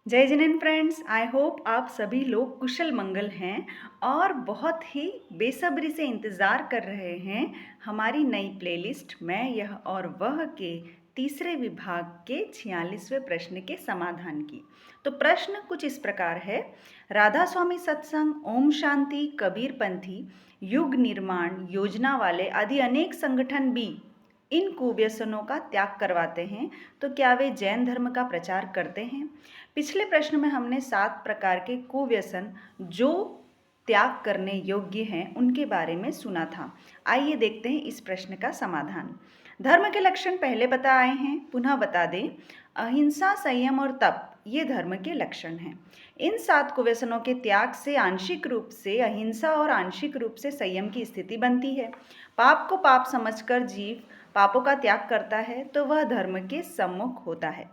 जय जिनेन friends, I hope आप सभी लोग कुशल मंगल हैं और बहुत ही बेसब्री से इंतज़ार कर रहे हैं हमारी नई प्लेलिस्ट मैं यह और वह के तीसरे विभाग के 46वें प्रश्न के समाधान की। तो प्रश्न कुछ इस प्रकार है। राधा स्वामी सत्संग, ओम शांति, कबीरपंथी, युग निर्माण, योजना वाले आदि अनेक संगठन भी इन कुव्यसनों का त्याग करवाते हैं, तो क्या वे जैन धर्म का प्रचार करते हैं? पिछले प्रश्न में हमने 7 प्रकार के कुव्यसन जो त्याग करने योग्य हैं उनके बारे में सुना था। आइए देखते हैं इस प्रश्न का समाधान। धर्म के लक्षण पहले बता आए हैं, पुनः बता दें। अहिंसा, संयम और तप ये धर्म के लक्षण हैं। इन 7 कुव्यसनों के त्याग से आंशिक रूप से अहिंसा और आंशिक रूप से संयम की स्थिति बनती है। पाप को पाप समझकर जीव पापों का त्याग करता है तो वह धर्म के सम्मुख होता है।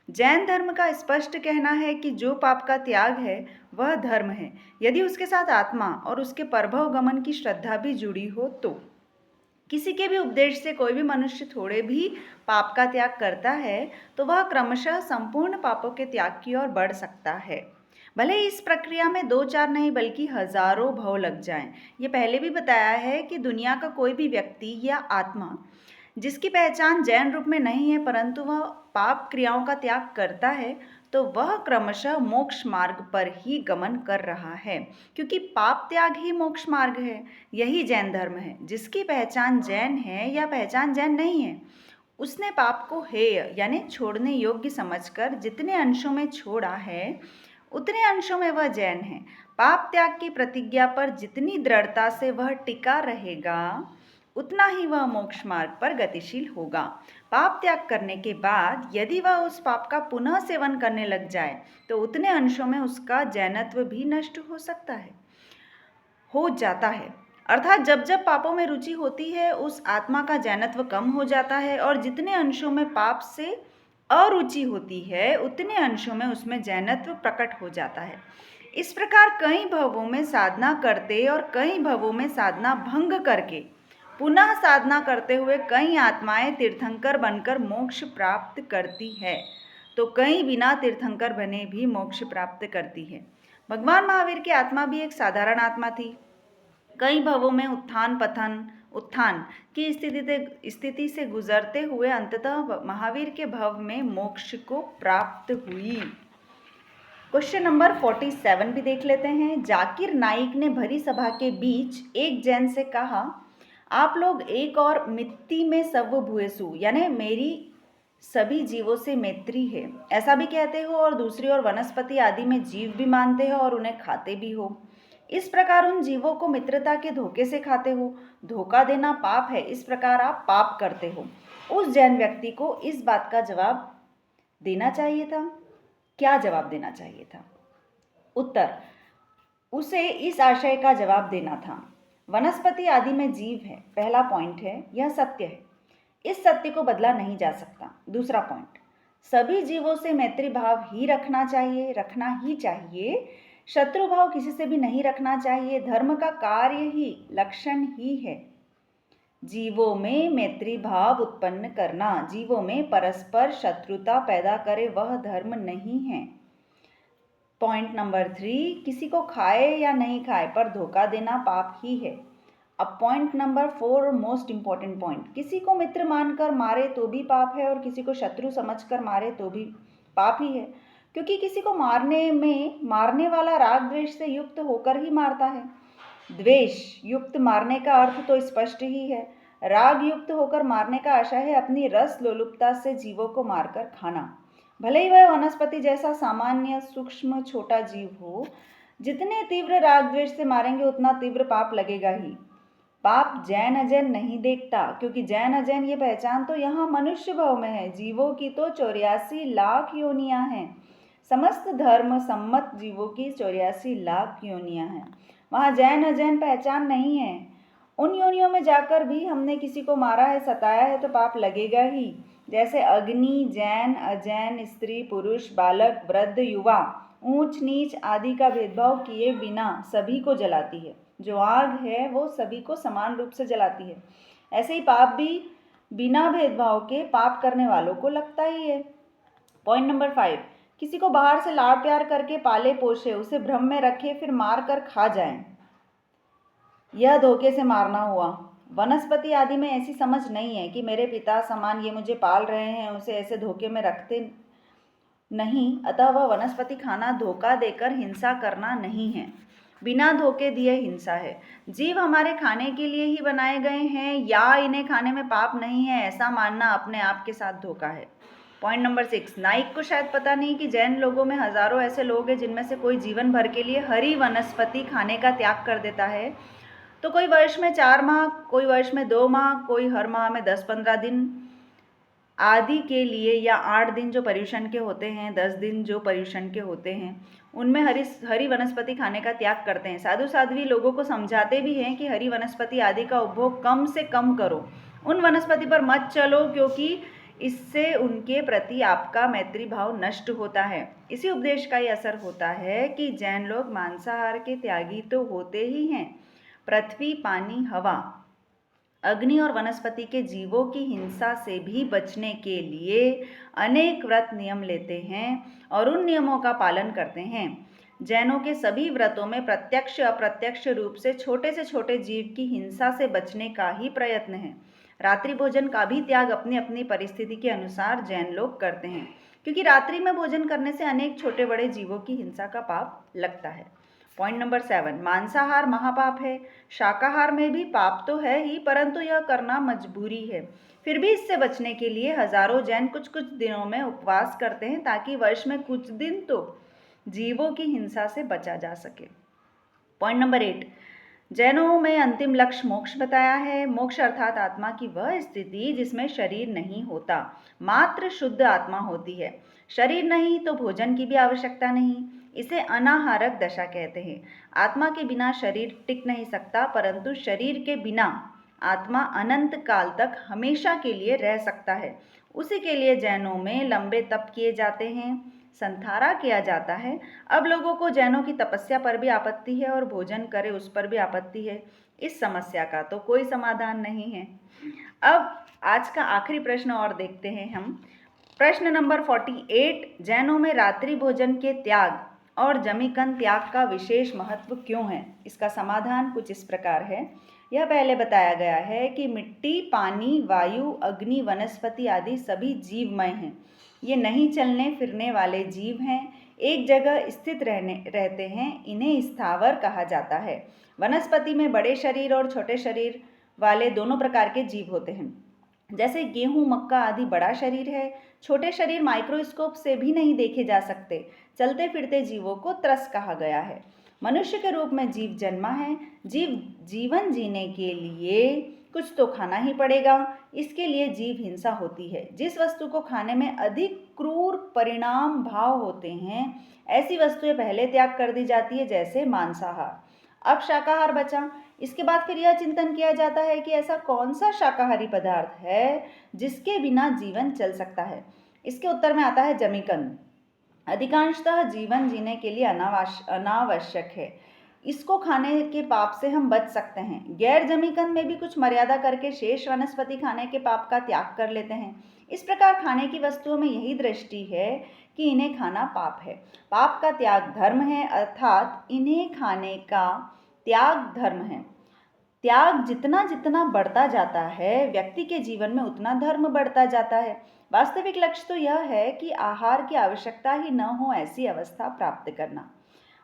जैन धर्म का स्पष्ट कहना है कि जो पाप का त्याग है वह धर्म है, यदि उसके साथ आत्मा और उसके प्रभव गमन की श्रद्धा भी जुड़ी हो तो। किसी के भी उपदेश से कोई भी मनुष्य थोड़े भी पाप का त्याग करता है तो वह क्रमशः संपूर्ण पापों के त्याग की ओर बढ़ सकता है, भले इस प्रक्रिया में 2-4 नहीं बल्कि हजारों भव लग जाएं। ये पहले भी बताया है कि दुनिया का कोई भी व्यक्ति या आत्मा जिसकी पहचान जैन रूप में नहीं है परंतु वह पाप क्रियाओं का त्याग करता है तो वह क्रमशः मोक्ष मार्ग पर ही गमन कर रहा है, क्योंकि पाप त्याग ही मोक्ष मार्ग है। यही जैन धर्म है। जिसकी पहचान जैन है या पहचान जैन नहीं है, उसने पाप को हेय यानी छोड़ने योग्य समझकर जितने अंशों में छोड़ा है उतने अंशों में वह जैन है। पाप त्याग की प्रतिज्ञा पर जितनी दृढ़ता से वह टिका रहेगा उतना ही वह मोक्ष मार्ग पर गतिशील होगा। पाप त्याग करने के बाद यदि वह उस पाप का पुनः सेवन करने लग जाए तो उतने अंशों में उसका जैनत्व भी नष्ट हो जाता है। अर्थात जब जब पापों में रुचि होती है उस आत्मा का जैनत्व कम हो जाता है और जितने अंशों में पाप से अरुचि होती है उतने अंशों में उसमें जैनत्व प्रकट हो जाता है। इस प्रकार कई भवों में साधना करते और कई भवों में साधना भंग करके पुनः साधना करते हुए कई आत्माएं तीर्थंकर बनकर मोक्ष प्राप्त करती है, तो कई बिना तीर्थंकर बने भी मोक्ष प्राप्त करती है। भगवान महावीर की आत्मा भी एक साधारण आत्मा थी। कई भवों में उत्थान की स्थिति से गुजरते हुए अंततः महावीर के भव में मोक्ष को प्राप्त हुई। क्वेश्चन नंबर 47 भी देख लेते हैं। जाकिर नाइक ने भरी सभा के बीच एक जैन से कहा, आप लोग एक और मिट्टी में सब भूयसु यानी मेरी सभी जीवों से मैत्री है ऐसा भी कहते हो और दूसरी ओर वनस्पति आदि में जीव भी मानते हो और उन्हें खाते भी हो। इस प्रकार उन जीवों को मित्रता के धोखे से खाते हो। धोखा देना पाप है, इस प्रकार आप पाप करते हो। उस जैन व्यक्ति को इस बात का जवाब देना चाहिए था। क्या जवाब देना चाहिए था? उत्तर, उसे इस आशय का जवाब देना था, वनस्पति आदि में जीव है। पहला पॉइंट है यह सत्य है, इस सत्य को बदला नहीं जा सकता। दूसरा पॉइंट, सभी जीवों से मैत्री भाव ही रखना ही चाहिए। शत्रु भाव किसी से भी नहीं रखना चाहिए। धर्म का कार्य ही लक्षण ही है जीवों में मैत्री भाव उत्पन्न करना। जीवों में परस्पर शत्रुता पैदा करे वह धर्म नहीं है। पॉइंट नंबर 3, किसी को खाए या नहीं खाए पर धोखा देना पाप ही है। अब point number 4, most important point, किसी को मित्र मानकर मारे तो भी पाप है और किसी को शत्रु समझकर मारे तो भी पाप ही है, क्योंकि किसी को मारने वाला राग द्वेष से युक्त होकर ही मारता है। द्वेष युक्त मारने का अर्थ तो स्पष्ट ही है। राग युक्त होकर मारने का आशय है अपनी रस लोलुपता से जीवों को मारकर खाना, भले ही वह वनस्पति जैसा सामान्य सूक्ष्म छोटा जीव हो। जितने तीव्र राग द्वेष से मारेंगे उतना तीव्र पाप लगेगा ही। पाप जैन अजैन नहीं देखता, क्योंकि जैन अजैन ये पहचान तो यहाँ मनुष्य भाव में है। जीवों की तो 84 लाख योनियां हैं। समस्त धर्म सम्मत जीवों की 84 लाख योनियां हैं। वहाँ जैन अजैन पहचान नहीं है। उन योनियों में जाकर भी हमने किसी को मारा है, सताया है तो पाप लगेगा ही। जैसे अग्नि जैन अजैन, स्त्री पुरुष, बालक वृद्ध युवा, ऊंच नीच आदि का भेदभाव किए बिना सभी को जलाती है। जो आग है वो सभी को समान रूप से जलाती है। ऐसे ही पाप भी बिना भेदभाव के पाप करने वालों को लगता ही है। पॉइंट नंबर 5, किसी को बाहर से लाड़ प्यार करके पाले पोषे, उसे भ्रम में रखे, फिर मार कर खा जाएं, यह धोखे से मारना हुआ। वनस्पति आदि में ऐसी समझ नहीं है कि मेरे पिता समान ये मुझे पाल रहे हैं, उसे ऐसे धोखे में रखते नहीं। अतः वह वनस्पति खाना धोखा देकर हिंसा करना नहीं है, बिना धोखे दिए हिंसा है। जीव हमारे खाने के लिए ही बनाए गए हैं या इन्हें खाने में पाप नहीं है, ऐसा मानना अपने आप के साथ धोखा है। पॉइंट नंबर 6, नाइक को शायद पता नहीं कि जैन लोगों में हजारों ऐसे लोग हैं जिनमें से कोई जीवन भर के लिए हरी वनस्पति खाने का त्याग कर देता है। तो कोई वर्ष में 4 माह, कोई वर्ष में 2 माह, कोई हर माह में 10-15 दिन आदि के लिए, या 8 दिन जो पर्युषण के होते हैं, 10 दिन जो पर्युषण के होते हैं, उनमें हरी वनस्पति खाने का त्याग करते हैं। साधु साध्वी लोगों को समझाते भी हैं कि हरी वनस्पति आदि का उपभोग कम से कम करो, उन वनस्पति पर मत चलो, क्योंकि इससे उनके प्रति आपका मैत्री भाव नष्ट होता है। इसी उपदेश का ही असर होता है कि जैन लोग मांसाहार के त्यागी तो होते ही हैं, पृथ्वी, पानी, हवा, अग्नि और वनस्पति के जीवों की हिंसा से भी बचने के लिए अनेक व्रत नियम लेते हैं और उन नियमों का पालन करते हैं। जैनों के सभी व्रतों में प्रत्यक्ष अप्रत्यक्ष रूप से छोटे जीव की हिंसा से बचने का ही प्रयत्न है। रात्रि भोजन का भी त्याग अपनी अपनी परिस्थिति के अनुसार जैन लोग करते हैं, क्योंकि रात्रि में भोजन करने से अनेक छोटे बड़े जीवों की हिंसा का पाप लगता है। पॉइंट नंबर 7, मांसाहार महापाप है। शाकाहार में भी पाप तो है ही, परंतु यह करना मजबूरी है। फिर भी इससे बचने के लिए हजारों जैन कुछ कुछ दिनों में उपवास करते हैं, ताकि वर्ष में कुछ दिन तो जीवों की हिंसा से बचा जा सके। पॉइंट नंबर 8, जैनों में अंतिम लक्ष्य मोक्ष बताया है। मोक्ष अर्थात आत्मा की वह स्थिति जिसमें शरीर नहीं होता, मात्र शुद्ध आत्मा होती है। शरीर नहीं तो भोजन की भी आवश्यकता नहीं, इसे अनाहारक दशा कहते हैं। आत्मा के बिना शरीर टिक नहीं सकता, परंतु शरीर के बिना आत्मा अनंत काल तक हमेशा के लिए रह सकता है। उसी के लिए जैनों में लंबे तप किए जाते हैं, संथारा किया जाता है। अब लोगों को जैनों की तपस्या पर भी आपत्ति है और भोजन करे उस पर भी आपत्ति है। इस समस्या का तो कोई समाधान नहीं है। अब आज का आखिरी प्रश्न और देखते हैं हम। प्रश्न नंबर 48, जैनों में रात्रि भोजन के त्याग और जमीकंद त्याग का विशेष महत्व क्यों है? इसका समाधान कुछ इस प्रकार है। यह पहले बताया गया है कि मिट्टी, पानी, वायु, अग्नि, वनस्पति आदि सभी जीवमय हैं। ये नहीं चलने फिरने वाले जीव हैं, एक जगह स्थित रहते हैं, इन्हें स्थावर कहा जाता है। वनस्पति में बड़े शरीर और छोटे शरीर वाले दोनों प्रकार के जीव होते हैं। जैसे गेहूं, मक्का आदि बड़ा शरीर है, छोटे शरीर माइक्रोस्कोप से भी नहीं देखे जा सकते। चलते फिरते जीवों को त्रस कहा गया है। मनुष्य के रूप में जीव जन्मा है। जीवन जीने के लिए कुछ तो खाना ही पड़ेगा, इसके लिए जीव हिंसा होती है। जिस वस्तु को खाने में अधिक क्रूर परिणाम भाव होते हैं, ऐसी वस्तुएं पहले त्याग कर दी जाती है, जैसे मांसाहार। अब शाकाहार बचा। इसके बाद फिर यह चिंतन किया जाता है कि ऐसा कौन सा शाकाहारी पदार्थ है जिसके बिना जीवन चल सकता है। इसके उत्तर में आता है जमीकंद। अधिकांशतः जीवन जीने के लिए अनावश्यक है, इसको खाने के पाप से हम बच सकते हैं। गैर जमीकंद में भी कुछ मर्यादा करके शेष वनस्पति खाने के पाप का त्याग कर लेते हैं। इस प्रकार खाने की वस्तुओं में यही दृष्टि है कि इन्हें खाना पाप है। पाप का त्याग धर्म है, अर्थात इन्हें खाने का त्याग धर्म है। त्याग जितना जितना बढ़ता जाता है, व्यक्ति के जीवन में उतना धर्म बढ़ता जाता है। वास्तविक लक्ष्य तो यह है कि आहार की आवश्यकता ही न हो ऐसी अवस्था प्राप्त करना।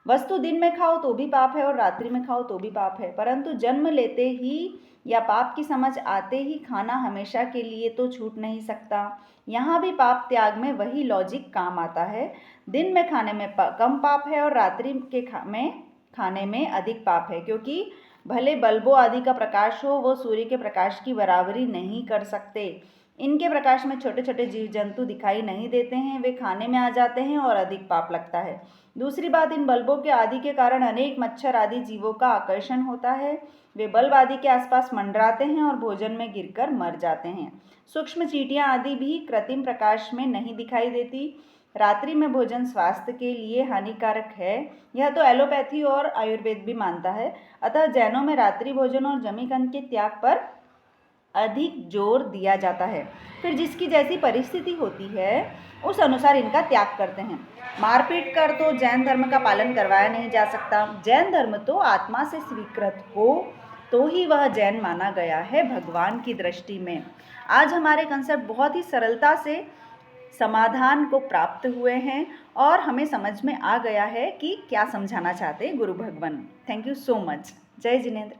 वस्तु दिन में खाओ तो भी पाप है और रात्रि में खाओ तो भी पाप है, परंतु जन्म लेते ही या पाप की समझ आते ही खाना हमेशा के लिए तो छूट नहीं सकता। यहाँ भी पाप त्याग में वही लॉजिक काम आता है। दिन में खाने में कम पाप है और रात्रि के खाने में अधिक पाप है, क्योंकि भले बल्बों आदि का प्रकाश हो, वो सूर्य के प्रकाश की बराबरी नहीं कर सकते। इनके प्रकाश में छोटे छोटे जीव जंतु दिखाई नहीं देते हैं, वे खाने में आ जाते हैं और अधिक पाप लगता है। दूसरी बात, इन बल्बों के आदि के कारण अनेक मच्छर आदि जीवों का आकर्षण होता है। वे बल्ब आदि के आसपास मंडराते हैं और भोजन में गिरकर मर जाते हैं। सूक्ष्म चींटियां आदि भी कृत्रिम प्रकाश में नहीं दिखाई देती। रात्रि में भोजन स्वास्थ्य के लिए हानिकारक है, यह तो एलोपैथी और आयुर्वेद भी मानता है। अतः जैनों में रात्रि भोजन और जमीकंद के त्याग पर अधिक जोर दिया जाता है। फिर जिसकी जैसी परिस्थिति होती है उस अनुसार इनका त्याग करते हैं। मारपीट कर तो जैन धर्म का पालन करवाया नहीं जा सकता। जैन धर्म तो आत्मा से स्वीकृत हो तो ही वह जैन माना गया है भगवान की दृष्टि में। आज हमारे कंसेप्ट बहुत ही सरलता से समाधान को प्राप्त हुए हैं और हमें समझ में आ गया है कि क्या समझाना चाहते गुरु भगवान। Thank you so much. जय जिनेंद्र।